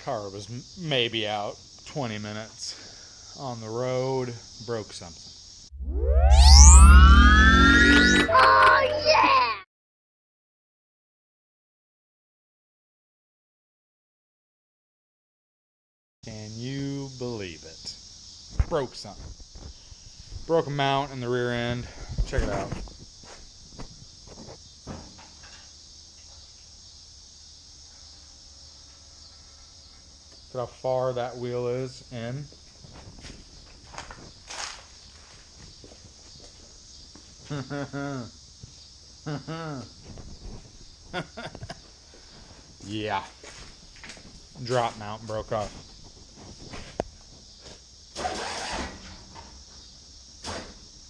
Car was maybe out 20 minutes on the road, broke something. Oh yeah! Can you believe it? Broke something. Broke a mount in the rear end. Check it out. Look how far that wheel is in. Yeah. Drop mount broke off.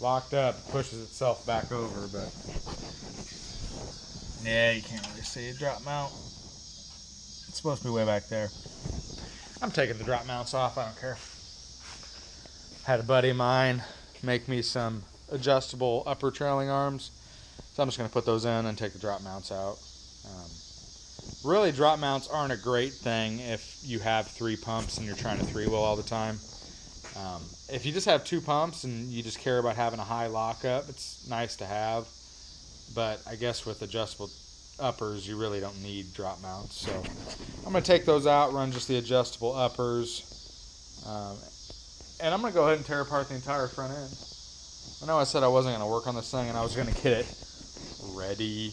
Locked up, pushes itself back over, but yeah, you can't really see a drop mount. It's supposed to be way back there. I'm taking the drop mounts off, I don't care. Had a buddy of mine make me some adjustable upper trailing arms, so I'm just going to put those in and take the drop mounts out. Really, drop mounts aren't a great thing if you have 3 pumps and you're trying to 3-wheel all the time. If you just have 2 pumps and you just care about having a high lockup, it's nice to have. But I guess with adjustable uppers, you really don't need drop mounts. So I'm going to take those out, run just the adjustable uppers. And I'm going to go ahead and tear apart the entire front end. I know I said I wasn't going to work on this thing and I was going to get it ready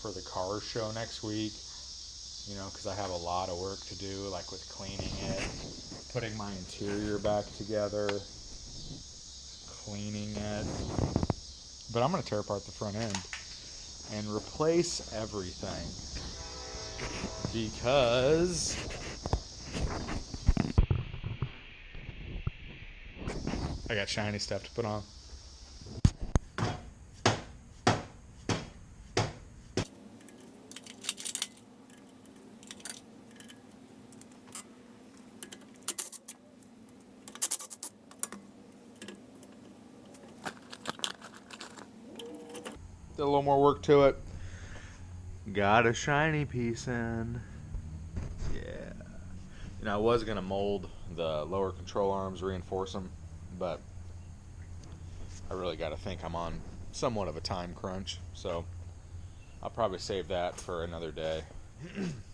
for the car show next week. You know, because I have a lot of work to do, like with cleaning it, putting my interior back together, cleaning it. But I'm going to tear apart the front end and replace everything because I got shiny stuff to put on. Did a little more work to it. Got a shiny piece in. Yeah. You know, I was going to mold the lower control arms, reinforce them, but I really got to think I'm on somewhat of a time crunch, so I'll probably save that for another day,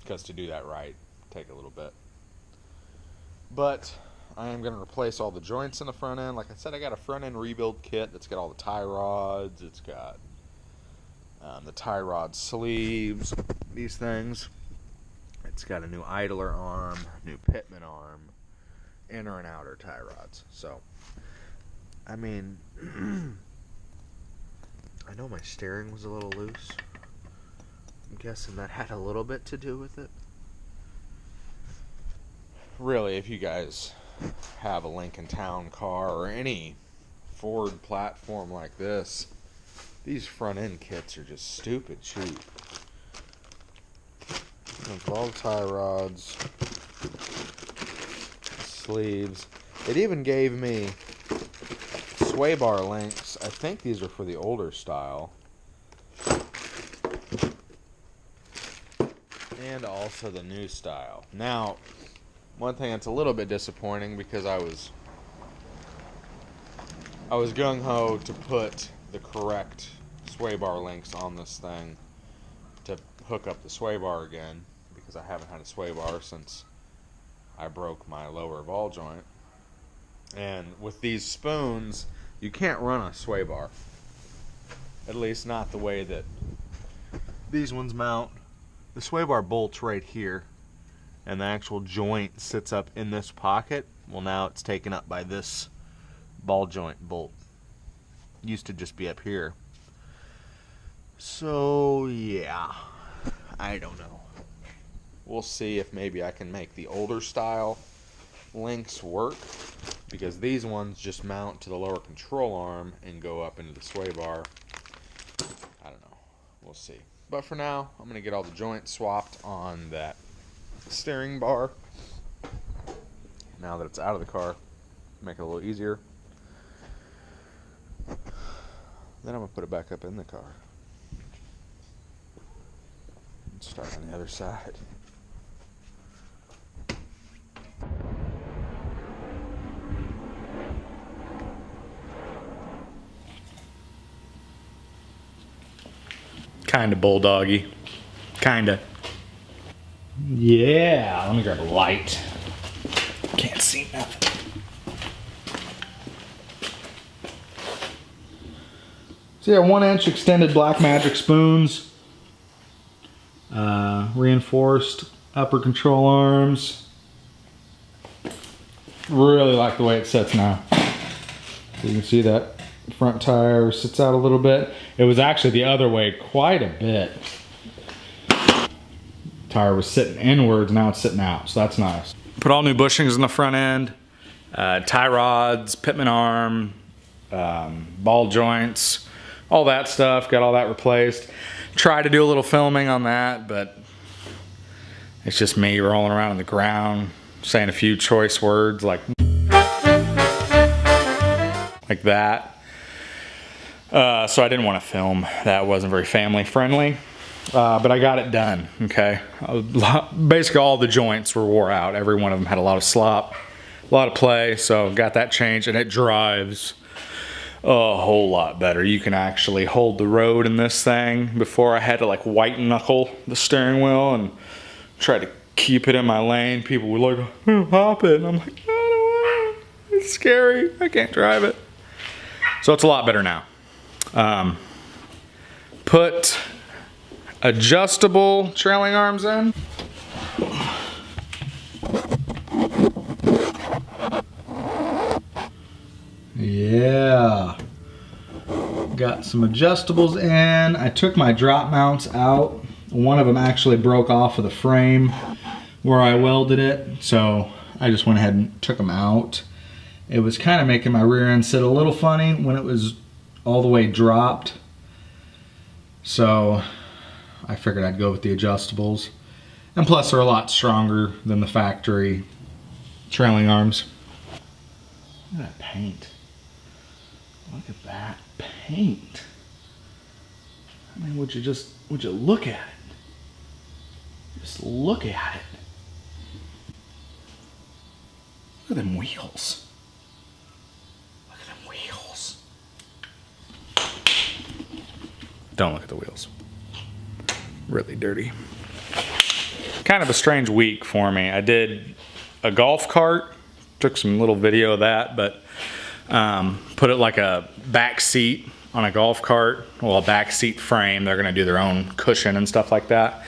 because to do that right, take a little bit. But I am going to replace all the joints in the front end. Like I said, I got a front end rebuild kit that's got all the tie rods. It's got the tie rod sleeves, these things. It's got a new idler arm, new pitman arm, inner and outer tie rods. So, I mean, I know my steering was a little loose. I'm guessing that had a little bit to do with it. Really, if you guys have a Lincoln Town car or any Ford platform like this, these front end kits are just stupid cheap. With all the tie rods, sleeves. It even gave me sway bar links. I think these are for the older style. And also the new style. Now, one thing that's a little bit disappointing, because I was gung-ho to put the correct sway bar links on this thing to hook up the sway bar again, because I haven't had a sway bar since I broke my lower ball joint. And with these spoons, you can't run a sway bar. At least not the way that these ones mount. The sway bar bolts right here, and the actual joint sits up in this pocket. Well, now it's taken up by this ball joint bolt. Used to just be up here. So, yeah, I don't know. We'll see if maybe I can make the older style links work, because these ones just mount to the lower control arm and go up into the sway bar. I don't know. We'll see. But for now, I'm going to get all the joints swapped on that steering bar. Now that it's out of the car, make it a little easier. Then I'm going to put it back up in the car. And start on the other side. Kinda bulldoggy. Kinda. Yeah, let me grab a light. Can't see nothing. So yeah, 1-inch extended Black Magic spoons. Reinforced upper control arms. Really like the way it sits now. So you can see that front tire sits out a little bit. It was actually the other way quite a bit. Tire was sitting inwards, now it's sitting out, so that's nice. Put all new bushings in the front end, tie rods, pitman arm, ball joints, all that stuff, got all that replaced. Tried to do a little filming on that, but it's just me rolling around on the ground, saying a few choice words like that. So I didn't want to film. That wasn't very family friendly. But I got it done, okay? Basically all the joints were wore out. Every one of them had a lot of slop, a lot of play, so got that changed, and it drives a whole lot better. You can actually hold the road in this thing. Before I had to like white knuckle the steering wheel and try to keep it in my lane. People were like, oh, hop it. And I'm like, I don't want it. It's scary. I can't drive it. So it's a lot better now. Put adjustable trailing arms in. Yeah. Got some adjustables in. I took my drop mounts out. One of them actually broke off of the frame where I welded it, so I just went ahead and took them out. It was kind of making my rear end sit a little funny when it was all the way dropped. So I figured I'd go with the adjustables. And plus they're a lot stronger than the factory trailing arms. Look at that paint. Look at that paint. I mean, would you look at it? Just look at it. Look at them wheels. Look at them wheels. Don't look at the wheels. Really dirty. Kind of a strange week for me. I did a golf cart, took some little video of that, but put it like a back seat on a golf cart, well, a back seat frame. They're gonna do their own cushion and stuff like that.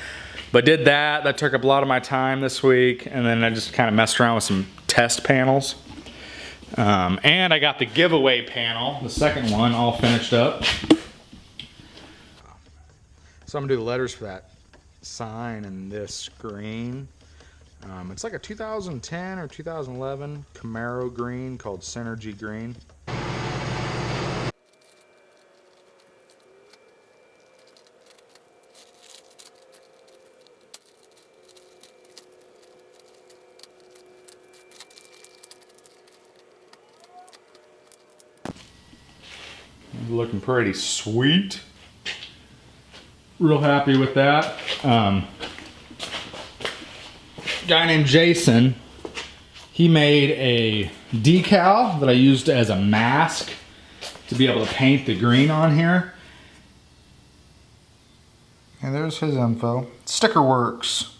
But did that. That took up a lot of my time this week, and then I just kind of messed around with some test panels. And I got the giveaway panel, the second one, all finished up. So I'm gonna do the letters for that sign and this screen. It's like a 2010 or 2011 Camaro green called Synergy Green. Looking pretty sweet. Real happy with that. Guy named Jason, he made a decal that I used as a mask to be able to paint the green on here. And there's his info. Sticker Works.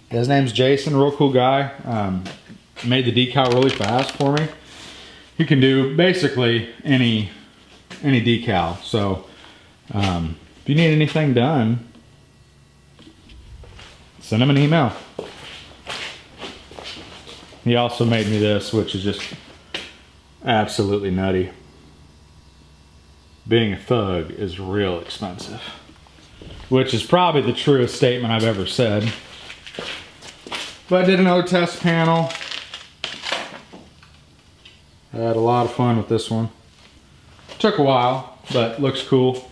His name's Jason, real cool guy. Made the decal really fast for me. You can do basically any decal. So if you need anything done, send him an email. He also made me this, which is just absolutely nutty. Being a thug is real expensive, which is probably the truest statement I've ever said. But I did another test panel. I had a lot of fun with this one. Took a while, but looks cool.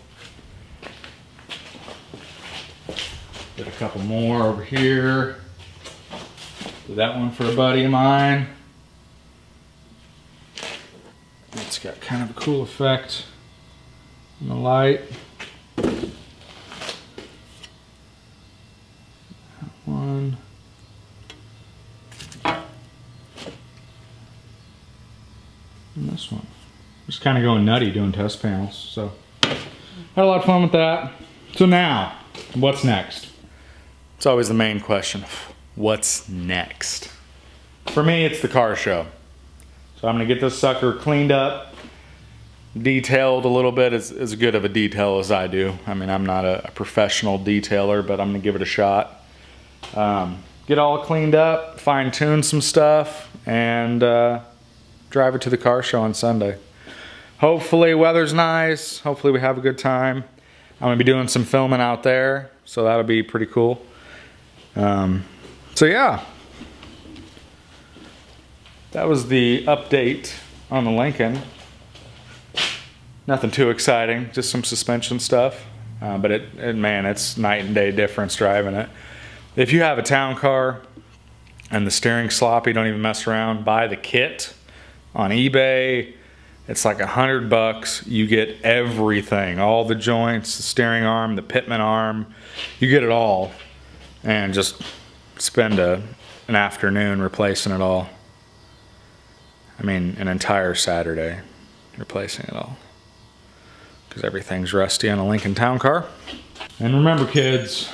Did a couple more over here. Did that one for a buddy of mine. It's got kind of a cool effect on the light. That one. And this one. Just kind of going nutty doing test panels. So Had a lot of fun with that. So now, what's next? It's always the main question. What's next? For me, it's the car show. So I'm gonna get this sucker cleaned up, detailed a little bit, as good of a detail as I do. I mean, I'm not a professional detailer, but I'm gonna give it a shot. Get all cleaned up, fine tune some stuff, and drive it to the car show on Sunday. Hopefully weather's nice. Hopefully we have a good time. I'm gonna be doing some filming out there, so that'll be pretty cool. So yeah, that was the update on the Lincoln. Nothing too exciting, just some suspension stuff. But man, it's night and day difference driving it. If you have a town car and the steering's sloppy, don't even mess around. Buy the kit on eBay. It's like $100. You get everything, all the joints, the steering arm, the pitman arm. You get it all, and just spend an afternoon replacing it all. I mean, an entire Saturday replacing it all, because everything's rusty on a Lincoln Town Car. And remember, kids,